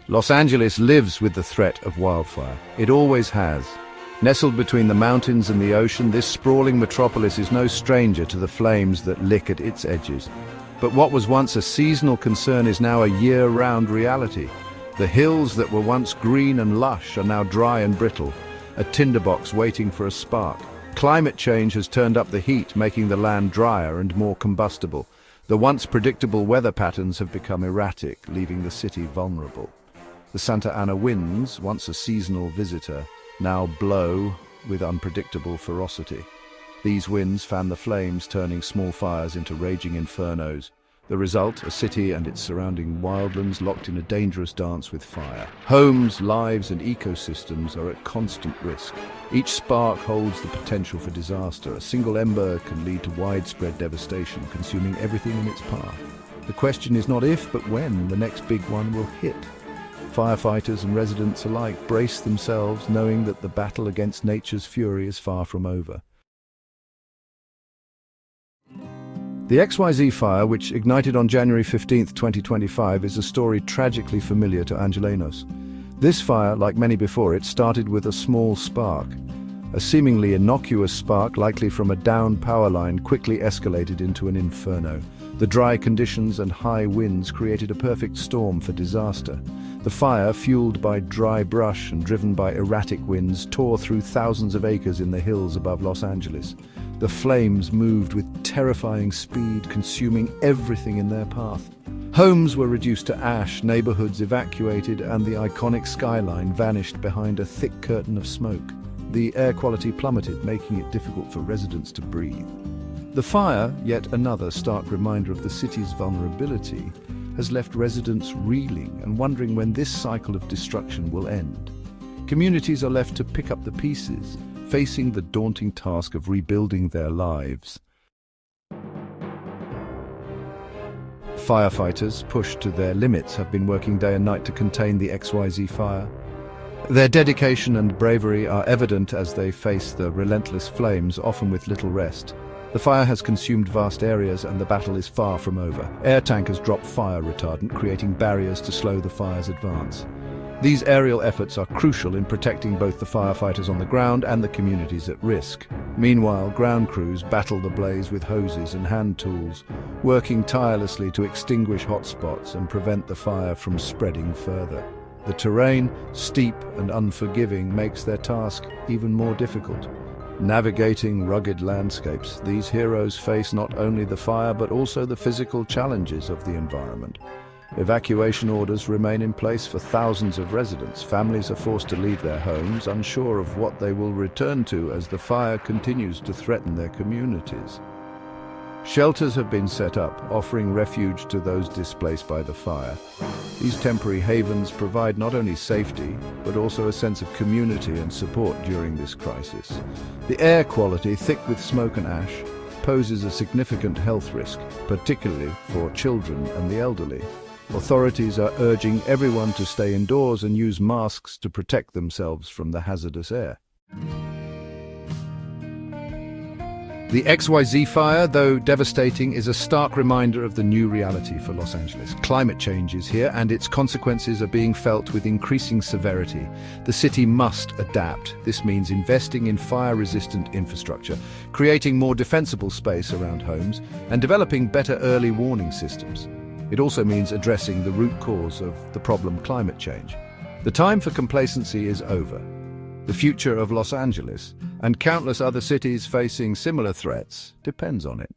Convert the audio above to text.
Los Angeles lives with the threat of wildfire. It always has. Nestled between the mountains and the ocean, this sprawling metropolis is no stranger to the flames that lick at its edges. But what was once a seasonal concern is now a year-round reality. The hills that were once green and lush are now dry and brittle, a tinderbox waiting for a spark. Climate change has turned up the heat, making the land drier and more combustible. The once predictable weather patterns have become erratic, leaving the city vulnerable. The Santa Ana winds, once a seasonal visitor, now blow with unpredictable ferocity. These winds fan the flames, turning small fires into raging infernos. The result, a city and its surrounding wildlands locked in a dangerous dance with fire. Homes, lives, and ecosystems are at constant risk. Each spark holds the potential for disaster. A single ember can lead to widespread devastation, consuming everything in its path. The question is not if, but when the next big one will hit. Firefighters and residents alike brace themselves, knowing that the battle against nature's fury is far from over. The XYZ fire, which ignited on January 15, 2025, is a story tragically familiar to Angelenos. This fire, like many before it, started with a small spark. A seemingly innocuous spark, likely from a downed power line, quickly escalated into an inferno. The dry conditions and high winds created a perfect storm for disaster. The fire, fueled by dry brush and driven by erratic winds, tore through thousands of acres in the hills above Los Angeles. The flames moved with terrifying speed, consuming everything in their path. Homes were reduced to ash, neighborhoods evacuated, and the iconic skyline vanished behind a thick curtain of smoke. The air quality plummeted, making it difficult for residents to breathe. The fire, yet another stark reminder of the city's vulnerability, has left residents reeling and wondering when this cycle of destruction will end. Communities are left to pick up the pieces, facing the daunting task of rebuilding their lives. Firefighters, pushed to their limits, have been working day and night to contain the XYZ fire. Their dedication and bravery are evident as they face the relentless flames, often with little rest. The fire has consumed vast areas and the battle is far from over. Air tankers drop fire retardant, creating barriers to slow the fire's advance. These aerial efforts are crucial in protecting both the firefighters on the ground and the communities at risk. Meanwhile, ground crews battle the blaze with hoses and hand tools, working tirelessly to extinguish hotspots and prevent the fire from spreading further. The terrain, steep and unforgiving, makes their task even more difficult. Navigating rugged landscapes, these heroes face not only the fire but also the physical challenges of the environment. Evacuation orders remain in place for thousands of residents. Families are forced to leave their homes, unsure of what they will return to as the fire continues to threaten their communities. Shelters have been set up, offering refuge to those displaced by the fire. These temporary havens provide not only safety, but also a sense of community and support during this crisis. The air quality, thick with smoke and ash, poses a significant health risk, particularly for children and the elderly. Authorities are urging everyone to stay indoors and use masks to protect themselves from the hazardous air. The XYZ fire, though devastating, is a stark reminder of the new reality for Los Angeles. Climate change is here, and its consequences are being felt with increasing severity. The city must adapt. This means investing in fire-resistant infrastructure, creating more defensible space around homes, and developing better early warning systems. It also means addressing the root cause of the problem, climate change. The time for complacency is over. The future of Los Angeles, and countless other cities facing similar threats, depends on it.